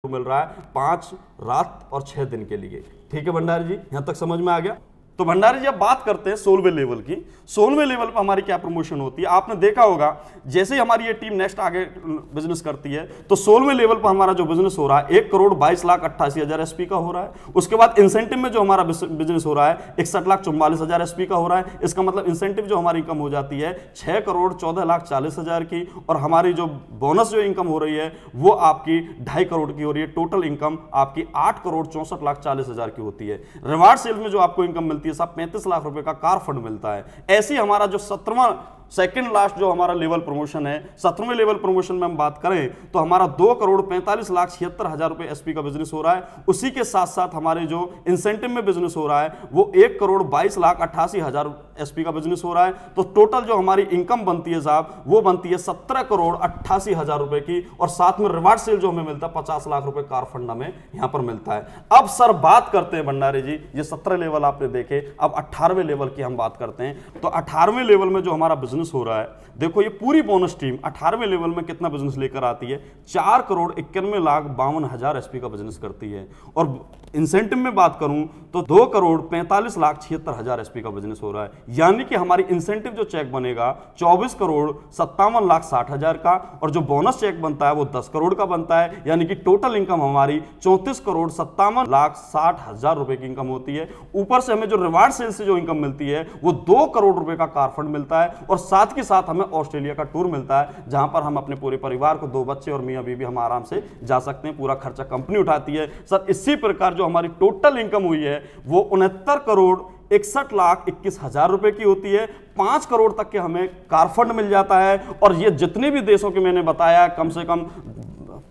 मिल रहा है 5 रात और 6 दिन के लिए। ठीक है भंडारी जी, यहां तक समझ में आ गया। तो भंडारी जी अब बात करते हैं 16वें लेवल की। 16वें लेवल पर हमारी क्या प्रमोशन होती है, आपने देखा होगा जैसे ही हमारी ये टीम नेक्स्ट आगे बिजनेस करती है तो 16वें लेवल पर हमारा जो बिजनेस हो रहा है 1,22,88,000 एसपी का हो रहा है। उसके बाद इंसेंटिव में जो हमारा बिजनेस हो रहा है 61,44,000 एसपी का हो रहा है। इसका मतलब इंसेंटिव जो हमारी इनकम हो जाती है 6,14,40,000 की, और हमारी जो बोनस जो इनकम हो रही है वो आपकी 2.5 करोड़ की हो रही है। टोटल इनकम आपकी 8,64,40,000 की होती है। रिवार्ड सेल में जो आपको इनकम मिलती है साहब 35 लाख रुपए का कार फंड मिलता है। ऐसे ही हमारा जो 17वां सेकेंड लास्ट जो हमारा लेवल प्रमोशन है, 17वें लेवल प्रमोशन में हम बात करें तो हमारा 2,45,76,000 रुपए एसपी का बिजनेस हो रहा है। उसी के साथ साथ हमारे जो इंसेंटिव में बिजनेस हो रहा है वो 1,22,88,000 एसपी का बिजनेस हो रहा है। तो टोटल जो हमारी इनकम बनती है साहब वो बनती है 17,88,000 रुपए की, और साथ में रिवार्ड सेल जो हमें मिलता है 50 लाख रुपए कार फंड हमें यहां पर मिलता है। अब सर बात करते हैं भंडारी जी, ये 17 लेवल आपने देखे, अब 18वें लेवल की हम बात करते हैं। तो 18वें लेवल में जो हमारा बिजनेस हो रहा है, देखो ये पूरी बोनस टीम 18वें लेवल में कितना बिजनेस लेकर आती है, 4,91,52,000 एसपी का बिजनेस करती है। और इंसेंटिव में बात करूं तो 2,45,76,000 एसपी का बिजनेस हो रहा है। यानी कि हमारी इंसेंटिव जो चेक बनेगा 24,57,60,000 का, और जो बोनस चेक बनता है वो 10 करोड़ का बनता है। यानी कि टोटल इनकम हमारी 34,57,60,000 रुपए की इनकम होती है। ऊपर से हमें जो रिवार्ड सेल से जो इनकम मिलती है वो 2 करोड़ रुपए का कार फंड मिलता है, और साथ के साथ हमें ऑस्ट्रेलिया का टूर मिलता है जहां पर हम अपने पूरे परिवार को, 2 बच्चे और मियां बीवी, हम आराम से जा सकते हैं। पूरा खर्चा कंपनी उठाती है। सर इसी प्रकार जो हमारी टोटल इनकम हुई है वो 69,61,21,000 रुपए की होती है। 5 करोड़ तक के हमें कार फंड मिल जाता है। और ये जितने भी देशों के मैंने बताया, कम से कम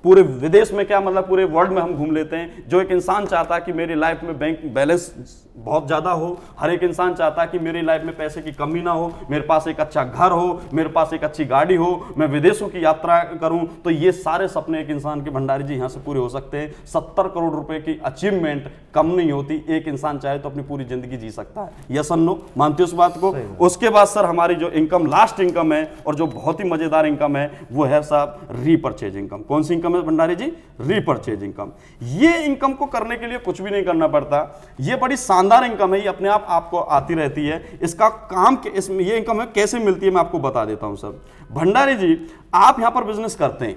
पूरे विदेश में क्या मतलब पूरे वर्ल्ड में हम घूम लेते हैं। जो एक इंसान चाहता है कि मेरी लाइफ में बैंक बैलेंस बहुत ज्यादा हो, हर एक इंसान चाहता है कि मेरी लाइफ में पैसे की कमी ना हो, मेरे पास एक अच्छा घर हो, मेरे पास एक अच्छी गाड़ी हो, मैं विदेशों की यात्रा करूं, तो ये सारे सपने एक इंसान के भंडारी जी यहां से पूरे हो सकते हैं। 70 करोड़ रुपए की अचीवमेंट कम नहीं होती, एक इंसान चाहे तो अपनी पूरी जिंदगी जी सकता है। यस और नो, मानते हो उस बात को? उसके बाद सर हमारी जो इनकम लास्ट इनकम है और जो बहुत ही मजेदार इनकम है वो है साहब रीपर्चेज इनकम। कौन सी इनकम है भंडारी जी? Repurchase income. ये इनकम को करने के लिए कुछ भी नहीं करना पड़ता, ये बड़ी शानदार इनकम है, ये अपने आप आपको आती रहती है। इसका काम इसमें ये इनकम है कैसे मिलती है मैं आपको बता देता हूं सर। भंडारी जी आप यहां पर बिजनेस करते हैं,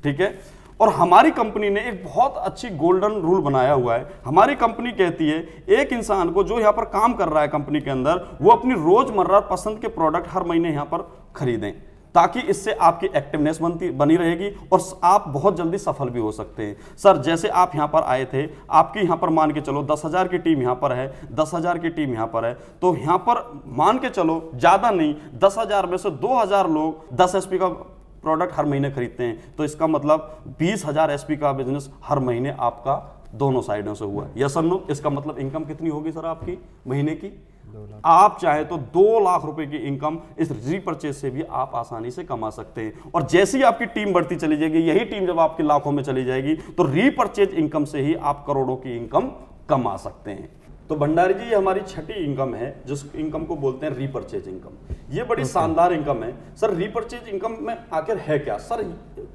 ठीक है, और हमारी कंपनी ने एक बहुत अच्छी गोल्डन रूल बनाया हुआ है। हमारी कंपनी कहती है एक इंसान को जो यहां पर काम कर रहा है कंपनी के अंदर, वो अपनी रोजमर्रा पसंद के प्रोडक्ट हर महीने यहां पर खरीदें, ताकि इससे आपकी एक्टिवनेस बनी रहेगी और आप बहुत जल्दी सफल भी हो सकते हैं। सर जैसे आप यहां पर आए थे, आपकी यहां पर मान के चलो 10,000 की टीम यहां पर है, 10,000 की टीम यहां पर है, तो यहां पर मान के चलो ज्यादा नहीं 10,000 में से 2,000 लोग 10 एसपी का प्रोडक्ट हर महीने खरीदते हैं। तो इसका मतलब 20,000 एसपी का बिजनेस हर महीने आपका दोनों साइडों से हुआ। यस और नो? इसका मतलब इनकम कितनी होगी सर आपकी महीने की? आप चाहे तो 2 लाख रुपए की इनकम इस रीपर्चेज से भी आप आसानी से कमा सकते हैं। और जैसे ही आपकी टीम बढ़ती चली जाएगी, यही टीम जब आपके लाखों में चली जाएगी तो रीपर्चेज इनकम से ही आप करोड़ों की इनकम कमा सकते हैं। तो भंडारी जी ये हमारी छठी इनकम है, जिस इनकम को बोलते हैं रीपर्चेज इनकम। ये बड़ी शानदार इनकम है। सर रीपर्चेज इनकम में आखिर है क्या? सर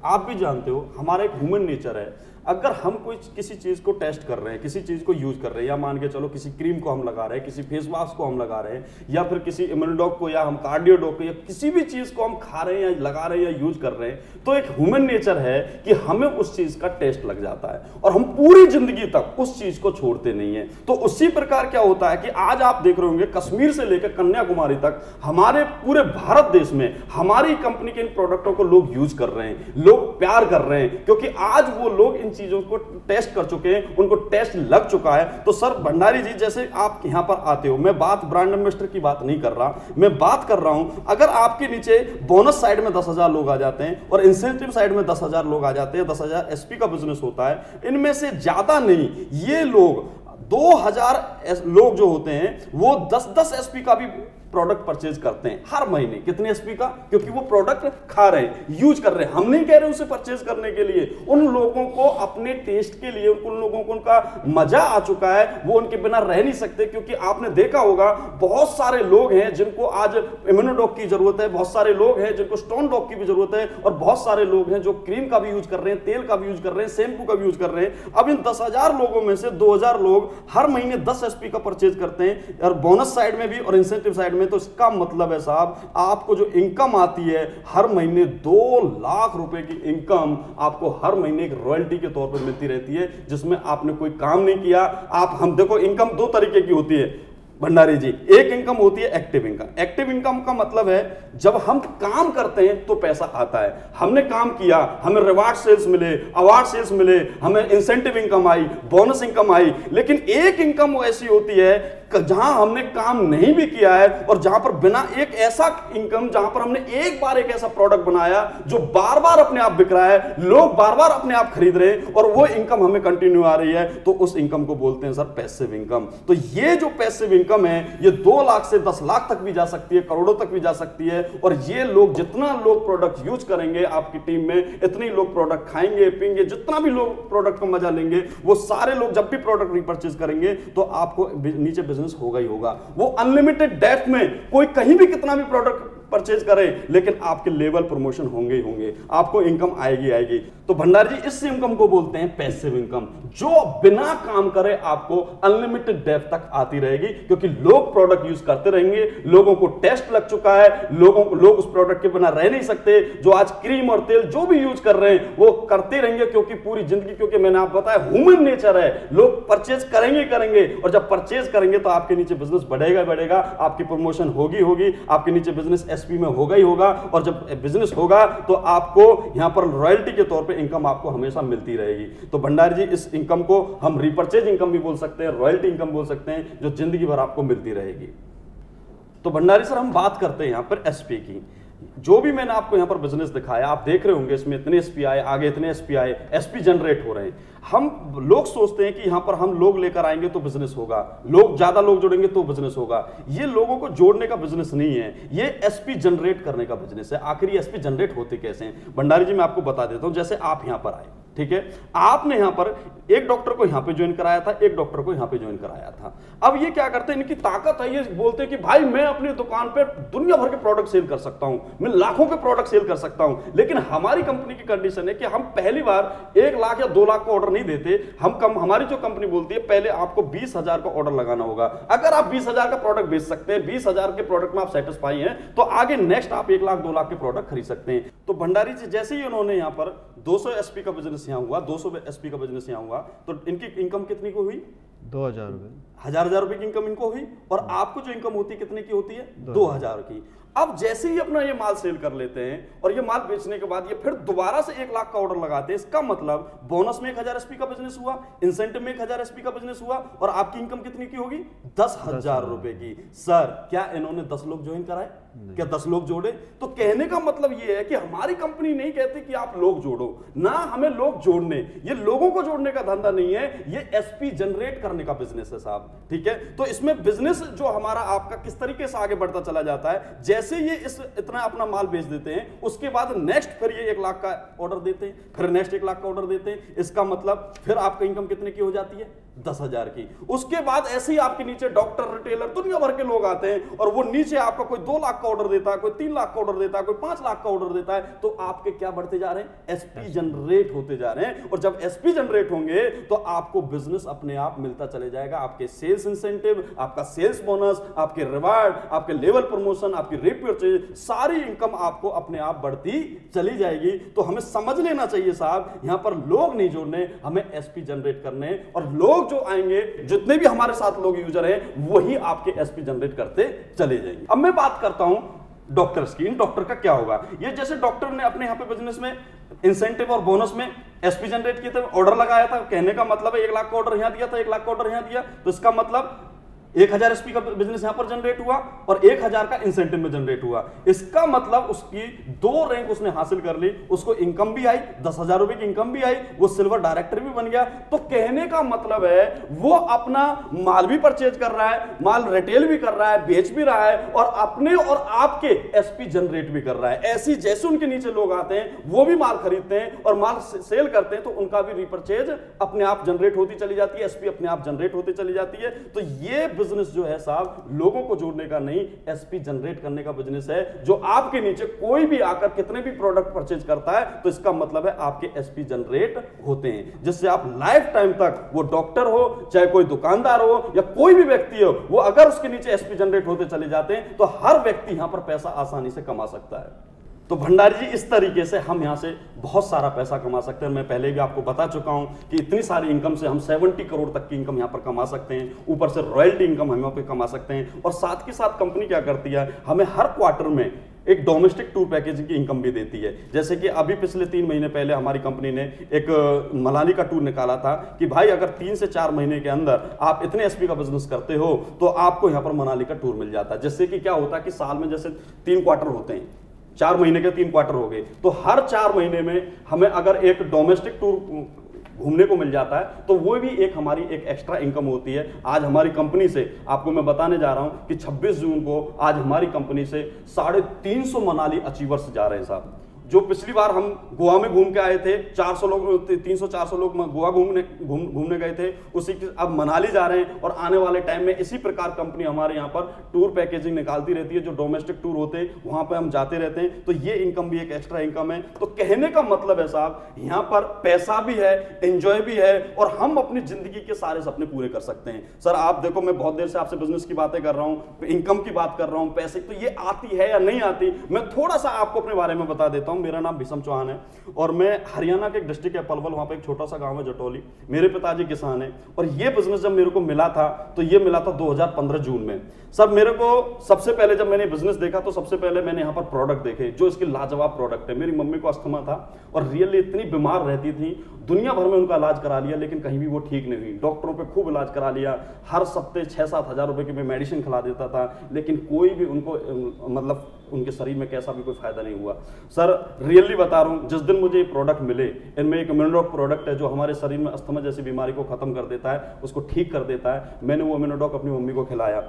आप भी जानते हो हमारा एक ह्यूमन नेचर है, अगर हम कोई किसी चीज को टेस्ट कर रहे हैं, किसी चीज को यूज कर रहे हैं, या मान के चलो किसी क्रीम को हम लगा रहे हैं, किसी फेस वॉश को हम लगा रहे हैं, या फिर किसी इम्यूनोडॉग को, या हम कार्डियोडॉग को, या किसी भी चीज को हम खा रहे हैं या लगा रहे हैं या यूज कर रहे हैं, तो एक ह्यूमन नेचर है कि हमें उस चीज का टेस्ट लग जाता है और हम पूरी जिंदगी तक उस चीज को छोड़ते नहीं है। तो उसी प्रकार क्या होता है कि आज आप देख रहे होंगे कश्मीर से लेकर कन्याकुमारी तक हमारे पूरे भारत देश में हमारी कंपनी के इन प्रोडक्टों को लोग यूज कर रहे हैं, लोग प्यार कर रहे हैं, क्योंकि आज वो लोग इन चीजों को टेस्ट कर चुके हैं, उनको टेस्ट लग चुका है। तो सर भंडारी जी जैसे आप यहां पर आते हो, मैं बात ब्रांड एम्बेसडर की बात नहीं कर रहा, मैं बात कर रहा हूं अगर आपके नीचे बोनस साइड में 10,000 लोग आ जाते हैं और इंसेंटिव साइड में 10,000 लोग आ जाते हैं, 10,000 एसपी का बिजनेस होता है, इनमें से ज्यादा नहीं ये लोग 2,000 लोग जो होते हैं वो 10-10 एसपी का भी प्रोडक्ट परचेज करते हैं हर महीने। कितने एसपी का? क्योंकि वो प्रोडक्ट खा रहे हैं, यूज कर रहे हैं। हम नहीं कह रहे उसे परचेज करने के लिए, उन लोगों को अपने टेस्ट के लिए, उन लोगों को उनका मजा आ चुका है, वो उनके बिना रह नहीं सकते। क्योंकि आपने देखा होगा बहुत सारे लोग हैं जिनको आज इम्यूनोडॉक की जरूरत है, बहुत सारे लोग हैं जिनको स्टोन डॉग की भी जरूरत है, और बहुत सारे लोग हैं जो क्रीम का भी यूज कर रहे हैं, तेल का भी यूज कर रहे हैं, शैम्पू का भी यूज कर रहे हैं। अब इन 10,000 लोगों में से 2,000 लोग हर महीने 10 एसपी का परचेज करते हैं, और बोनस साइड में भी और इंसेंटिव साइड में। तो इसका मतलब है साहब, आपको जो इनकम आती है हर महीने 2 लाख रुपए की इनकम आपको हर महीने एक रॉयल्टी के तौर पर मिलती रहती है, जिसमें आपने कोई काम नहीं किया। हम देखो, इनकम 2 तरीके की होती है भंडारी जी। एक इनकम होती है एक्टिव इनकम। एक्टिव इनकम का मतलब है जब हम काम करते हैं तो पैसा आता है। हमने काम किया, हमें रिवार्ड सेल्स मिले, अवार्ड सेल्स मिले, हमें इंसेंटिव इनकम आई, बोनस इनकम आई। लेकिन एक इनकम वो ऐसी होती है जहां हमने काम नहीं भी किया है, और जहां पर बिना एक ऐसा इनकम, जहां पर हमने एक बार एक ऐसा प्रोडक्ट बनाया जो बार बार अपने आप बिक रहा है, लोग बार बार अपने आप खरीद रहे हैं, और वो इनकम हमें कंटिन्यू आ रही है, तो उस इनकम को बोलते हैं सर पैसिव इनकम। तो ये जो पैसिव इनकम है, ये 2 लाख से 10 लाख तक भी जा सकती है, करोड़ों तक भी जा सकती है। और ये लोग, जितना लोग प्रोडक्ट यूज करेंगे आपकी टीम में, इतने लोग प्रोडक्ट खाएंगे पीएंगे, जितना भी लोग प्रोडक्ट का मजा लेंगे, वो सारे लोग जब भी प्रोडक्ट रिपर्चेज करेंगे तो आपको नीचे बिजनेस होगा ही होगा। वो अनलिमिटेड डेप्थ में कोई कहीं भी कितना भी प्रोडक्ट परचेज करें, लेकिन आपके लेवल प्रमोशन होंगे ही होंगे, आपको इनकम आएगी आएगी। तो भंडारी जी, इस इनकम को बोलते हैं पैसिव इनकम, जो बिना काम करे आपको अनलिमिटेड डेप्थ तक आती रहेगी। क्योंकि लोग प्रोडक्ट यूज करते रहेंगे, लोगों को टेस्ट लग चुका है, लोग उस प्रोडक्ट के बिना रह नहीं सकते। जो आज क्रीम और तेल जो भी यूज कर रहे हैं वो करते रहेंगे, क्योंकि पूरी जिंदगी, क्योंकि मैंने आपको बताया ह्यूमन नेचर है, लोग परचेज करेंगे। और जब परचेज करेंगे तो आपके नीचे बिजनेस बढ़ेगा, आपकी प्रमोशन होगी, आपके नीचे बिजनेस एसपी में होगा ही होगा। और जब बिजनेस होगा तो आपको यहां पर रॉयल्टी के तौर पे इनकम आपको हमेशा मिलती रहेगी। तो भंडारी जी, इस इनकम को हम रिपर्चेज इनकम भी बोल सकते हैं, रॉयल्टी इनकम बोल सकते हैं, जो जिंदगी भर आपको मिलती रहेगी। तो भंडारी सर, हम बात करते हैं यहां पर एसपी की। जो भी मैंने आपको यहां पर बिजनेस दिखाया, आप देख रहे होंगे इसमें इतने एसपी आए, आगे इतने एसपी आए, एसपी जनरेट हो रहे हैं। हम लोग सोचते हैं कि यहां पर हम लोग लेकर आएंगे तो बिजनेस होगा, लोग ज्यादा लोग जोड़ेंगे तो बिजनेस होगा। ये लोगों को जोड़ने का बिजनेस नहीं है, ये एसपी जनरेट करने का बिजनेस है। आखिर ये एसपी जनरेट होते कैसे हैं भंडारी जी, मैं आपको बता देता हूं। जैसे आप यहां पर आए, ठीक है, आपने यहां पर एक डॉक्टर को यहां पे ज्वाइन कराया था, एक डॉक्टर को यहां पे ज्वाइन कराया था। अब ये क्या करते हैं, इनकी ताकत है, ये बोलते हैं कि भाई मैं अपनी दुकान पे दुनिया भर के प्रोडक्ट सेल कर सकता हूं, मैं लाखों के प्रोडक्ट सेल कर सकता हूं। लेकिन हमारी कंपनी की कंडीशन है कि हम पहली बार 1 लाख या 2 लाख का ऑर्डर नहीं देते। हमारी जो कंपनी बोलती है पहले आपको 20,000 का ऑर्डर लगाना होगा। अगर आप 20,000 का प्रोडक्ट बेच सकते हैं, 20,000 के प्रोडक्ट में आप सेटिस्फाई हैं, तो आगे नेक्स्ट आप 1 लाख 2 लाख के प्रोडक्ट खरीद सकते हैं। तो भंडारी जी, जैसे ही उन्होंने यहां पर 200 एसपी का बिजनेस यहां हुआ, 200 एसपी का बिजनेस यहां हुआ, तो इनकी इनकम कितनी को हुई? 2,000 रुपए, हजार रुपए की इनकम इनको हुई। और आपको जो इनकम होती है कितने की होती है? 2,000 की। अब जैसे ही अपना ये माल सेल कर लेते हैं और ये माल बेचने के बाद ये फिर दोबारा से 1 लाख का ऑर्डर लगाते हैं। इसका मतलब बोनस में 1,000 एसपी का बिजनेस हुआ, इंसेंटिव में 1,000 एसपी का बिजनेस हुआ, और आपकी इनकम कितनी की होगी? 10,000 रुपए की। सर, क्या इन्होंने 10 लोग ज्वाइन कराए? क्या 10 लोग जोड़े? तो कहने का मतलब ये है कि हमारी कंपनी नहीं कहती कि आप लोग जोड़ो, ना हमें लोग जोड़ने, ये लोगों को जोड़ने का धंधा नहीं है, ये एसपी जनरेट करने का बिजनेस है साहब। ठीक है, तो इसमें बिजनेस जो हमारा आपका किस तरीके से आगे बढ़ता चला जाता है, जैसे ये इतना अपना माल बेच देते हैं, उसके बाद नेक्स्ट फिर ये 1 लाख का ऑर्डर देते हैं, फिर नेक्स्ट 1 लाख का ऑर्डर देते हैं। इसका मतलब फिर आपका इनकम कितने की हो जाती है? 10,000 की। उसके बाद ऐसे ही आपके नीचे डॉक्टर, रिटेलर, दुनिया भर के लोग आते हैं, और वो नीचे आपका कोई 2 लाख का ऑर्डर देता है, कोई 3 लाख का ऑर्डर देता है, कोई 5 लाख का ऑर्डर देता है। तो आपके क्या बढ़ते जा रहे हैं? एसपी जनरेट होते जा रहे हैं। और जब एसपी जनरेट होंगे तो आपको बिजनेस अपने आप मिलता चले जाएगा। आपके सेल्स इंसेंटिव, आपका सेल्स बोनस, आपके रिवार्ड, आपके लेवल प्रमोशन, आपकी रिपर्चेज, सारी इनकम आपको अपने आप बढ़ती चली जाएगी। तो हमें समझ लेना चाहिए साहब, यहां पर लोग नहीं जोड़ने, हमें एसपी जनरेट करने, और लोग जो आएंगे, जितने भी हमारे साथ लोग यूजर हैं, वही आपके एसपी जनरेट करते चले जाएंगे। अब मैं बात करता हूं डॉक्टर्स की। इन डॉक्टर का क्या होगा? ये जैसे डॉक्टर ने अपने यहां पे बिजनेस में इंसेंटिव और बोनस में एसपी जनरेट किए थे, ऑर्डर लगाया था, कहने का मतलब है 1 लाख का ऑर्डर यहां दिया था, 1 लाख का ऑर्डर यहां दिया, तो इसका मतलब 1000 एसपी का बिजनेस यहां पर जनरेट हुआ और 1000 का इंसेंटिव में जनरेट हुआ। इसका मतलब उसकी 2 रैंक उसने हासिल कर ली, उसको इनकम भी आई, 10,000 रुपए की इनकम भी आई, वो सिल्वर डायरेक्टर भी बन गया। तो कहने का मतलब है वो अपना माल भी परचेज कर रहा है, माल रिटेल भी कर रहा है, बेच भी रहा है और अपने और आपके एसपी जनरेट भी कर रहा है। ऐसी जैसे उनके नीचे लोग आते हैं वो भी माल खरीदते हैं और माल सेल करते हैं तो उनका भी रिपर्चेज अपने आप जनरेट होती चली जाती है, एसपी अपने आप जनरेट होती चली जाती है। तो ये बिजनेस जो है साहब लोगों को जोड़ने का नहीं, एसपी जनरेट करने का बिजनेस है। जो आपके नीचे कोई भी आकर कितने भी प्रोडक्ट परचेज करता है तो इसका मतलब है आपके एसपी जनरेट होते हैं, जिससे आप लाइफ टाइम तक, वो डॉक्टर हो चाहे कोई दुकानदार हो या कोई भी व्यक्ति हो, वो अगर उसके नीचे एसपी जनरेट होते चले जाते हैं तो हर व्यक्ति यहां पर पैसा आसानी से कमा सकता है। तो भंडारी जी इस तरीके से हम यहां से बहुत सारा पैसा कमा सकते हैं। मैं पहले भी आपको बता चुका हूं कि इतनी सारी इनकम से हम 70 करोड़ तक की इनकम यहां पर कमा सकते हैं, ऊपर से रॉयल्टी इनकम हम यहां पर कमा सकते हैं। और साथ के साथ कंपनी क्या करती है, हमें हर क्वार्टर में एक डोमेस्टिक टूर पैकेजिंग की इनकम भी देती है। जैसे कि अभी पिछले 3 महीने पहले हमारी कंपनी ने एक मनाली का टूर निकाला था कि भाई अगर 3 से 4 महीने के अंदर आप इतने एसपी का बिजनेस करते हो तो आपको यहां पर मनाली का टूर मिल जाता है। जिससे कि क्या होता है कि साल में जैसे 3 क्वार्टर होते हैं, 4 महीने के 3 क्वार्टर हो गए, तो हर 4 महीने में हमें अगर एक डोमेस्टिक टूर घूमने को मिल जाता है तो वो भी एक हमारी एक एक्स्ट्रा इनकम होती है। आज हमारी कंपनी से आपको मैं बताने जा रहा हूं कि 26 जून को आज हमारी कंपनी से 350 मनाली अचीवर्स जा रहे हैं साहब। जो पिछली बार हम गोवा में घूम के आए थे, 400 लोग, 300-400 लोग गोवा घूमने गए थे, उसी की अब मनाली जा रहे हैं। और आने वाले टाइम में इसी प्रकार कंपनी हमारे यहाँ पर टूर पैकेजिंग निकालती रहती है। जो डोमेस्टिक टूर होते हैं वहां पर हम जाते रहते हैं, तो ये इनकम भी एक एक्स्ट्रा इनकम है। तो कहने का मतलब है साहब, यहाँ पर पैसा भी है, एंजॉय भी है और हम अपनी जिंदगी के सारे सपने पूरे कर सकते हैं। सर आप देखो, मैं बहुत देर से आपसे बिजनेस की बातें कर रहा हूँ, इनकम की बात कर रहा हूँ, पैसे, तो ये आती है या नहीं आती, मैं थोड़ा सा आपको अपने बारे में बता देता हूँ। मेरा नाम भीषम चौहान है और मैं हरियाणा के एक डिस्ट्रिक्ट है पलवल, वहां पे एक छोटा सा गांव है जटोली। मेरे पिताजी किसान हैं और ये बिजनेस जब मेरे को मिला था तो ये मिला था 2015 जून में। सर मेरे को सबसे पहले जब मैंने बिजनेस देखा तो सबसे पहले मैंने यहाँ पर प्रोडक्ट देखे जो इसके लाजवाब प्रोडक्ट है। मेरी मम्मी को अस्थमा था और रियली इतनी बीमार रहती थी, दुनिया भर में उनका इलाज करा लिया लेकिन कहीं भी वो ठीक नहीं हुई। डॉक्टरों पे खूब इलाज करा लिया, हर सप्ते 6-7 हज़ार रुपए की मैं मेडिसिन खिला देता था, लेकिन कोई भी उनको मतलब उनके शरीर में कैसा भी कोई फायदा नहीं हुआ। सर रियली बता रहा हूँ, जिस दिन मुझे ये प्रोडक्ट मिले, इनमें एक इम्यूनोडॉक प्रोडक्ट है जो हमारे शरीर में अस्थमा जैसी बीमारी को खत्म कर देता है, उसको ठीक कर देता है। मैंने वो इम्यूनोडॉक अपनी मम्मी को खिलाया,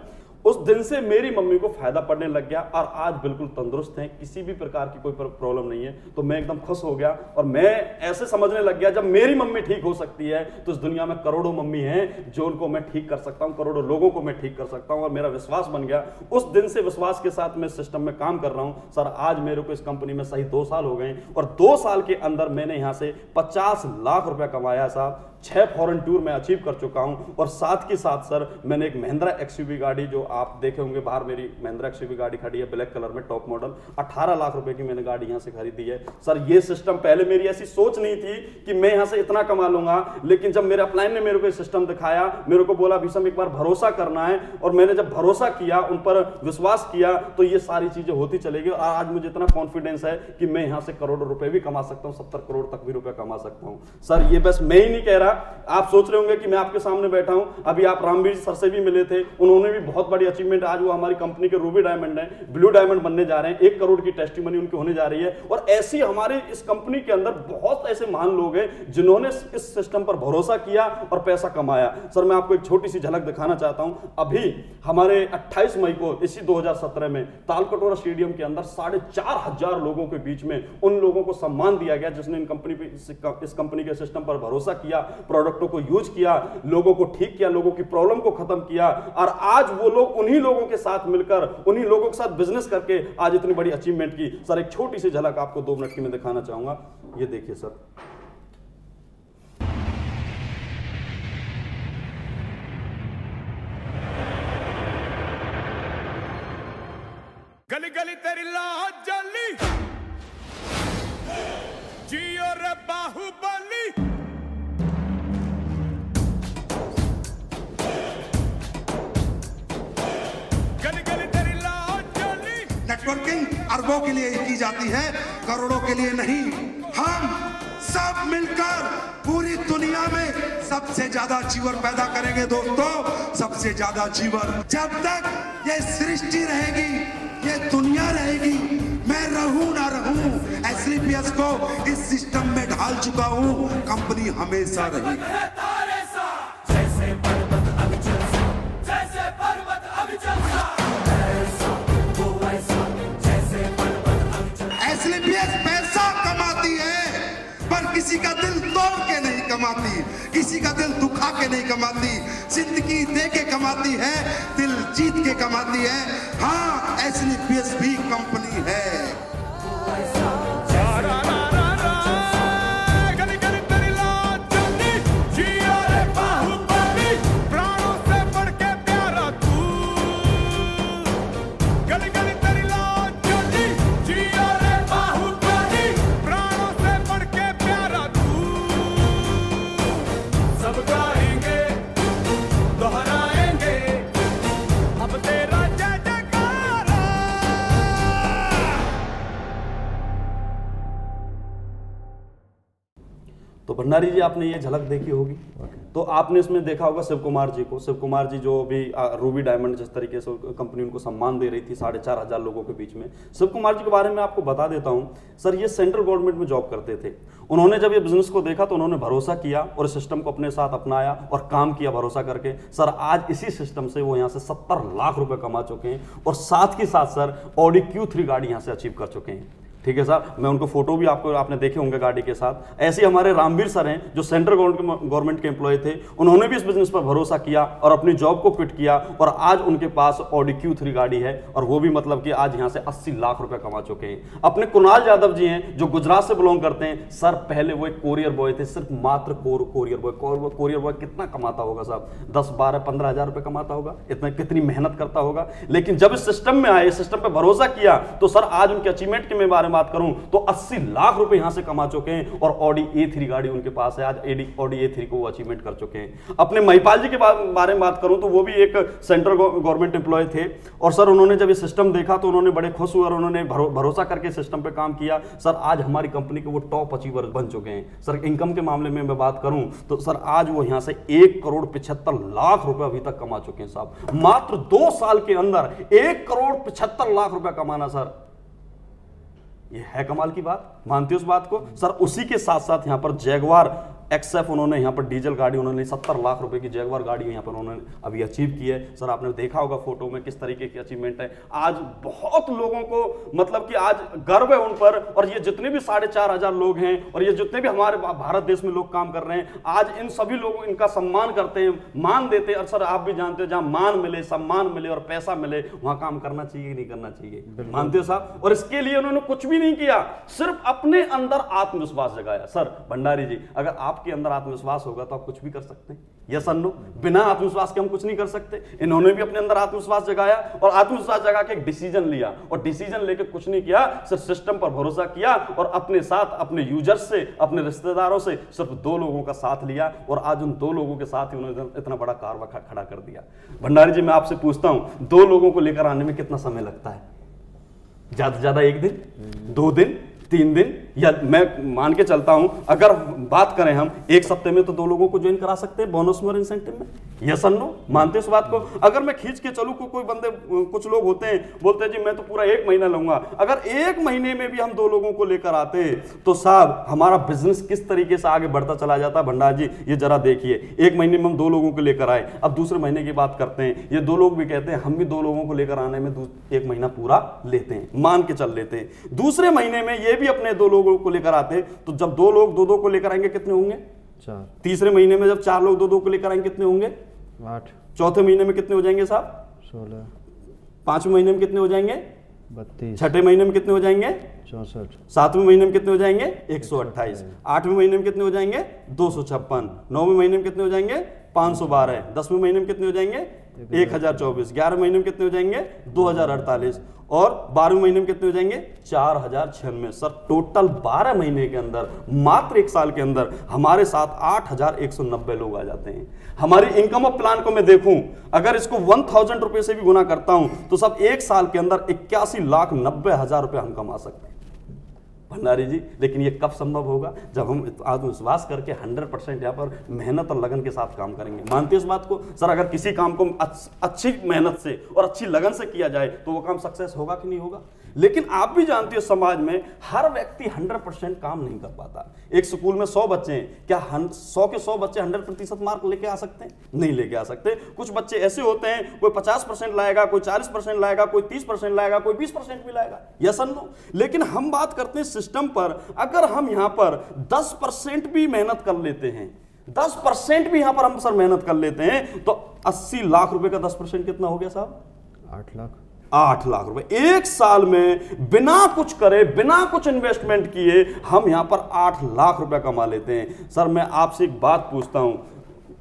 उस दिन से मेरी मम्मी को फायदा पड़ने लग गया और आज बिल्कुल तंदुरुस्त हैं, किसी भी प्रकार की कोई प्रॉब्लम नहीं है। तो मैं एकदम खुश हो गया और मैं ऐसे समझने लग गया, जब मेरी मम्मी ठीक हो सकती है तो इस दुनिया में करोड़ों मम्मी हैं जो उनको मैं ठीक कर सकता हूं, करोड़ों लोगों को मैं ठीक कर सकता हूं। और मेरा विश्वास बन गया, उस दिन से विश्वास के साथ मैं सिस्टम में काम कर रहा हूं। सर आज मेरे को इस कंपनी में सही 2 साल हो गए और 2 साल के अंदर मैंने यहां से 50 लाख रुपया कमाया साहब। 6 फॉरेन टूर में अचीव कर चुका हूं और साथ के साथ सर मैंने एक महिंद्रा एक्सयूवी गाड़ी, जो आप देखे होंगे बाहर मेरी महिंद्रा एक्सयूवी गाड़ी खड़ी है ब्लैक कलर में, टॉप मॉडल, 18 लाख रुपए की मैंने गाड़ी यहां से खरीदी है। सर ये सिस्टम, पहले मेरी ऐसी सोच नहीं थी कि मैं यहां से इतना कमा लूंगा, लेकिन जब मेरे अपलाइन ने मेरे को सिस्टम दिखाया, मेरे को बोला भीषम एक बार भरोसा करना है, और मैंने जब भरोसा किया, उन पर विश्वास किया, तो ये सारी चीजें होती चलेगी। और आज मुझे इतना कॉन्फिडेंस है कि मैं यहां से करोड़ों रुपए भी कमा सकता हूं, 70 करोड़ तक भी रुपए कमा सकता हूं। सर ये बस मैं ही नहीं कह रहा, आप सोच रहे होंगे कि मैं आपके सामने बैठा हूं, अभी आप रामवीर सर से भी मिले थे, उन्होंने भी बहुत बड़ी अचीवमेंट, आज वो हमारी कंपनी के रूबी डायमंड है, ब्लू डायमंड बनने जा रहे हैं, 1 करोड़ की टेस्टिमनी उनकी होने जा रही है। और ऐसी हमारे इस कंपनी के अंदर बहुत ऐसे महान लोग हैं जिन्होंने इस सिस्टम पर भरोसा किया और पैसा कमाया। सर मैं आपको एक छोटी सी झलक दिखाना चाहता हूं। अभी हमारे 28 मई को इसी 2017 में तालकटोरा स्टेडियम के अंदर 4,500 लोगों के बीच में उन लोगों को सम्मान दिया गया जिसने इस कंपनी के सिस्टम पर भरोसा किया, प्रोडक्टों को यूज किया, लोगों को ठीक किया, लोगों की प्रॉब्लम को खत्म किया। और आज वो लोग उन्हीं लोगों के साथ मिलकर, उन्हीं लोगों के साथ बिजनेस करके आज इतनी बड़ी अचीवमेंट की। सर एक छोटी सी झलक आपको 2 मिनट की मैं दिखाना चाहूंगा, ये देखिए सर। गली गली तेरी लाह जली, जियो रे बाहुबली। गली गली तेरी लाह जली। नेटवर्किंग अरबों के लिए की जाती है, करोड़ों के लिए नहीं। हम सब मिलकर पूरी दुनिया में सबसे ज्यादा जीवन पैदा करेंगे दोस्तों, सबसे ज्यादा जीवन। जब तक ये सृष्टि रहेगी, ये दुनिया रहेगी, मैं रहूं ना रहूं, एसलीपीएस को इस सिस्टम में ढाल चुका हूं, कंपनी हमेशा रहेगी। एसलीपीएस पैसा कमाती है, पर किसी का दिल तोड़ के नहीं कमाती, किसी का दिल दुखा के नहीं कमाती, जिंदगी दे के कमाती है, दिल जीत के कमाती है। हाँ, एसलीपीएस भी कंपनी है। तो भंडारी जी, आपने ये झलक देखी होगी, तो आपने इसमें देखा होगा शिव कुमार जी को। शिव कुमार जी जो अभी रूबी डायमंड जिस तरीके से कंपनी उनको सम्मान दे रही थी 4,500 लोगों के बीच में, शिव कुमार जी के बारे में आपको बता देता हूं। सर, ये सेंट्रल गवर्नमेंट में जॉब करते थे। उन्होंने जब ये बिजनेस को देखा तो उन्होंने भरोसा किया और सिस्टम को अपने साथ अपनाया और काम किया भरोसा करके। सर, आज इसी सिस्टम से वो यहाँ से 70 लाख रुपए कमा चुके हैं और साथ ही साथ सर ऑडी Q3 गाड़ी यहाँ से अचीव कर चुके हैं। ठीक है सर, मैं उनको फोटो भी आपने देखे होंगे गाड़ी के साथ। ऐसे हमारे रामवीर सर हैं जो सेंट्रल गवर्नमेंट के एम्प्लॉय थे, उन्होंने भी इस बिजनेस पर भरोसा किया और अपनी जॉब को क्विट किया और आज उनके पास ऑडी Q3 गाड़ी है और वो भी मतलब कि आज यहाँ से 80 लाख रुपए कमा चुके हैं। अपने कुणाल यादव जी हैं जो गुजरात से बिलोंग करते हैं। सर, पहले वो एक कोरियर बॉय थे, सिर्फ मात्र कोरियर बॉय। कोरियर बॉय कितना कमाता होगा साहब? 10, 12, 15 हजार रुपए कमाता होगा, इतना कितनी मेहनत करता होगा। लेकिन जब इस सिस्टम में आए, सिस्टम पर भरोसा किया, तो सर आज उनके अचीवमेंट के बारे में बात करूं तो 80 लाख रुपए यहां से कमा चुके हैं और ऑडी A3 गाड़ी उनके पास है। आज ऑडी A3 को वो अचीवमेंट कर चुके हैं। अपने महिपाल जी के बारे में बात करूं तो वो भी एक सेंट्रल गवर्नमेंट एम्प्लॉय थे और सर उन्होंने जब ये सिस्टम देखा तो उन्होंने बड़े खुश हुए और उन्होंने भरोसा करके सिस्टम पे काम किया। सर, आज हमारी कंपनी के वो टॉप अचीवर बन चुके हैं। सर, इनकम के मामले में मैं बात करूं तो सर आज वो यहां से 1,75 लाख रुपए अभी तक कमा चुके हैं साहब। मात्र 2 साल के अंदर 1,75 लाख रुपए कमाना, सर ये है कमाल की बात। मानते हो उस बात को? सर, उसी के साथ साथ यहां पर जैगवार XF उन्होंने यहाँ पर डीजल गाड़ी उन्होंने 70 लाख रुपए की जैगवार गाड़ी यहाँ पर उन्होंने अभी अचीव की है। सर, आपने देखा होगा फोटो में किस तरीके की अचीवमेंट है। आज बहुत लोगों को मतलब कि आज गर्व है उन पर और ये जितने भी 4,500 लोग हैं और ये जितने भी हमारे भारत देश में लोग काम कर रहे हैं, आज इन सभी लोगों इनका सम्मान करते हैं, मान देते हैं। और सर, आप भी जानते हो जहां मान मिले, सम्मान मिले और पैसा मिले, वहां काम करना चाहिए नहीं करना चाहिए? मानते हो साहब? और इसके लिए उन्होंने कुछ भी नहीं किया, सिर्फ अपने अंदर आत्मविश्वास जगाया। सर भंडारी जी, अगर आपके अंदर आत्मविश्वास होगा तो आप कुछ भी कर सकते हैं। यस और नो? बिना आत्मविश्वास के हम कुछ नहीं कर सकते। इन्होंने भी अपने अंदर आत्मविश्वास जगाया और आत्मविश्वास जगा के एक डिसीजन लिया और डिसीजन लेके कुछ नहीं किया, सिर्फ सिस्टम पर भरोसा किया और अपने साथ अपने यूजर्स से, अपने रिश्तेदारों से सिर्फ 2 लोगों का साथ लिया और आज उन 2 लोगों के साथ ही उन्होंने इतना बड़ा कारवा खड़ा कर दिया। भंडारी जी, मैं आपसे पूछता हूं, 2 लोगों को लेकर आने में कितना समय लगता है? ज्यादा से ज्यादा 1 दिन, 2 दिन, 3 दिन, या मैं मान के चलता हूं अगर बात करें हम 1 हफ्ते में तो 2 लोगों को ज्वाइन करा सकते हैं बोनस और इंसेंटिव में। यस और नो? मानते इस बात को? अगर मैं खींच के चलूं, कोई बंदे, कुछ लोग होते हैं बोलते हैं जी मैं तो पूरा 1 महीना लूंगा। अगर 1 महीने में भी हम 2 लोगों को लेकर आते तो साहब हमारा बिजनेस किस तरीके से आगे बढ़ता चला जाता। भंडार जी, ये जरा देखिए, 1 महीने में हम 2 लोगों को लेकर आए, अब दूसरे महीने की बात करते हैं, ये 2 लोग भी कहते हैं हम भी 2 लोगों को लेकर आने में 1 महीना पूरा लेते हैं, मान के चल लेते हैं। दूसरे महीने में ये भी अपने 2 लोगों को लेकर आते तो जब 2 लोग 2-2 को लेकर आएंगे कितने होंगे? 4। तीसरे महीने में जब 4 लोग 2-2 को लेकर आएंगे कितने होंगे? 8। चौथे महीने में कितने हो जाएंगे साहब? 16। 5वें महीने में कितने हो जाएंगे? 32। छठे महीने में कितने हो जाएंगे? 64। 7वें महीने में कितने हो जाएंगे? 128। 8वें महीने में कितने हो जाएंगे? 256। 9वें महीने में कितने हो जाएंगे? 512। 10वें महीने में कितने हो जाएंगे? 1024। 11वें महीने में कितने हो जाएंगे? 2048 और 12वें महीने में कितने हो जाएंगे? 4096। सर, टोटल 12 महीने के अंदर, मात्र 1 साल के अंदर हमारे साथ 8190 लोग आ जाते हैं। हमारी इनकम ऑफ प्लान को मैं देखूं, अगर इसको 1000 रुपए से भी गुना करता हूं तो सब 1 साल के अंदर 81,90,000 रुपए हम कमा सकते हैं। भंडारी जी, लेकिन ये कब संभव होगा? जब हम आत्मविश्वास करके 100% यहाँ पर मेहनत और लगन के साथ काम करेंगे। मानते हैं इस बात को? सर अगर किसी काम को अच्छी मेहनत से और अच्छी लगन से किया जाए तो वो काम सक्सेस होगा कि नहीं होगा? लेकिन आप भी जानते हो समाज में हर व्यक्ति 100% काम नहीं कर पाता। एक स्कूल में 100 बच्चे हैं, क्या 100 के 100 बच्चे 100% मार्क लेके आ सकते हैं? नहीं लेके आ सकते। कुछ बच्चे ऐसे होते हैं, कोई 50% लाएगा, कोई 40% लाएगा, कोई 30% लाएगा, कोई 20% भी लाएगा। यस और नो? लेकिन हम बात करते हैं सिस्टम पर। अगर हम यहां पर 10% भी मेहनत कर लेते हैं, 10% भी यहां पर हम सर मेहनत कर लेते हैं, तो 80 लाख रुपए का 10% कितना हो गया साहब? 8 लाख। 8 लाख रुपए एक साल में बिना कुछ करे, बिना कुछ इन्वेस्टमेंट किए हम यहां पर 8 लाख रुपए कमा लेते हैं। सर मैं आपसे एक बात पूछता हूं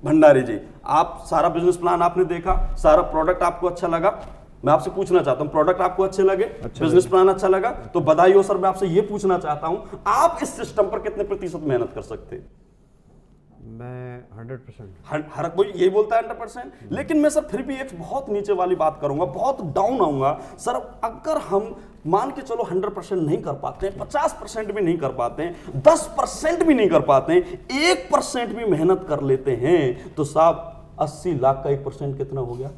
भंडारी जी, आप सारा बिजनेस प्लान आपने देखा, सारा प्रोडक्ट आपको अच्छा लगा? मैं आपसे पूछना चाहता हूं, प्रोडक्ट आपको अच्छे लगे, बिजनेस प्लान अच्छा लगा, तो बधाई हो सर। मैं आपसे यह पूछना चाहता हूं, आप इस सिस्टम पर कितने प्रतिशत मेहनत कर सकते हैं? मैं 100%। हर कोई यही बोलता है 100%, लेकिन मैं सर फिर भी एक बहुत नीचे वाली बात करूंगा, बहुत डाउन आऊंगा। सर अगर हम मान के चलो 100% नहीं कर पाते हैं, 50% भी नहीं कर पाते हैं, 10% भी नहीं कर पाते हैं, 1% भी मेहनत कर लेते हैं, तो साहब 80 लाख का 1% कितना हो गया?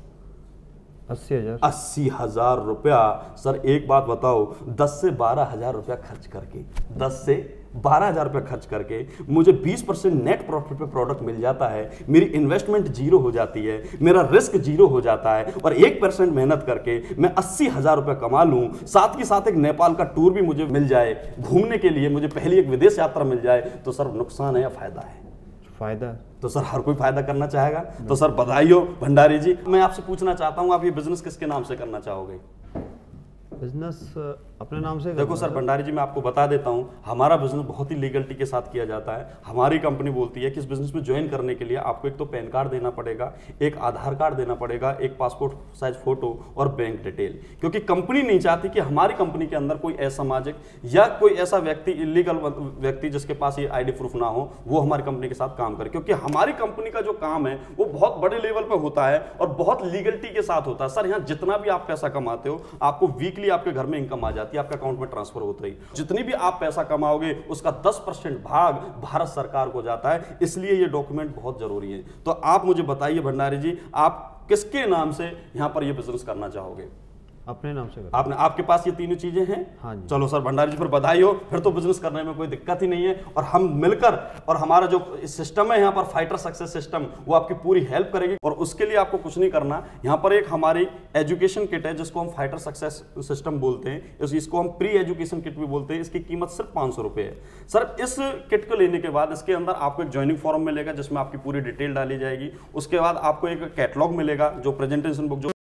80,000। 80,000 रुपया। सर एक बात बताओ, 10 से 12,000 रुपया खर्च करके, 10 से 12,000 रुपया खर्च करके मुझे 20% नेट प्रॉफिट पे प्रोडक्ट मिल जाता है, मेरी इन्वेस्टमेंट जीरो हो जाती है, मेरा रिस्क जीरो हो जाता है, और 1% मेहनत करके मैं 80,000 रुपया कमा लूं, साथ के साथ एक नेपाल का टूर भी मुझे मिल जाए घूमने के लिए, मुझे पहली एक विदेश यात्रा मिल जाए, तो सर नुकसान है या फायदा है? फायदा। तो सर हर कोई फायदा करना चाहेगा। तो सर बधाई हो भंडारी जी। मैं आपसे पूछना चाहता हूं, आप ये बिजनेस किसके नाम से करना चाहोगे? बिजनेस अपने नाम से। देखो सर भंडारी जी, मैं आपको बता देता हूं, हमारा बिजनेस बहुत ही लीगलिटी के साथ किया जाता है। हमारी कंपनी बोलती है कि इस बिजनेस में ज्वाइन करने के लिए आपको एक तो पैन कार्ड देना पड़ेगा, एक आधार कार्ड देना पड़ेगा, एक पासपोर्ट साइज फोटो और बैंक डिटेल, क्योंकि कंपनी नहीं चाहती कि हमारी कंपनी के अंदर कोई असामाजिक या कोई ऐसा व्यक्ति, इलीगल व्यक्ति जिसके पास ये आईडी प्रूफ ना हो, वो हमारी कंपनी के साथ काम करे। क्योंकि हमारी कंपनी का जो काम है वो बहुत बड़े लेवल पर होता है और बहुत लीगलिटी के साथ होता है। सर यहाँ जितना भी आप पैसा कमाते हो, आपको वीकली आपके घर में इनकम आ जाती है, आपके अकाउंट में ट्रांसफर होती है। जितनी भी आप पैसा कमाओगे उसका 10% भाग भारत सरकार को जाता है, इसलिए ये डॉक्यूमेंट बहुत जरूरी है। तो आप मुझे बताइए भंडारी जी, आप किसके नाम से यहां पर ये बिजनेस करना चाहोगे? अपने नाम से। आपके पास ये तीनों चीजें हैं? हाँ जी। चलो सर भंडारी जी, फिर बधाई हो, फिर तो बिजनेस करने में कोई दिक्कत ही नहीं है। और हम मिलकर, और हमारा जो सिस्टम है यहाँ पर फाइटर सक्सेस सिस्टम, वो आपकी पूरी हेल्प करेगी। और उसके लिए आपको कुछ नहीं करना, यहाँ पर एक हमारी एजुकेशन किट है जिसको हम फाइटर सक्सेस सिस्टम बोलते हैं, इसको हम प्री एजुकेशन किट भी बोलते हैं। इसकी कीमत सिर्फ 500 रुपए है। सर इस किट को लेने के बाद इसके अंदर आपको एक ज्वाइनिंग फॉर्म मिलेगा जिसमें आपकी पूरी डिटेल डाली जाएगी। उसके बाद आपको एक कैटलॉग मिलेगा, जो प्रेजेंटेशन बुक, जो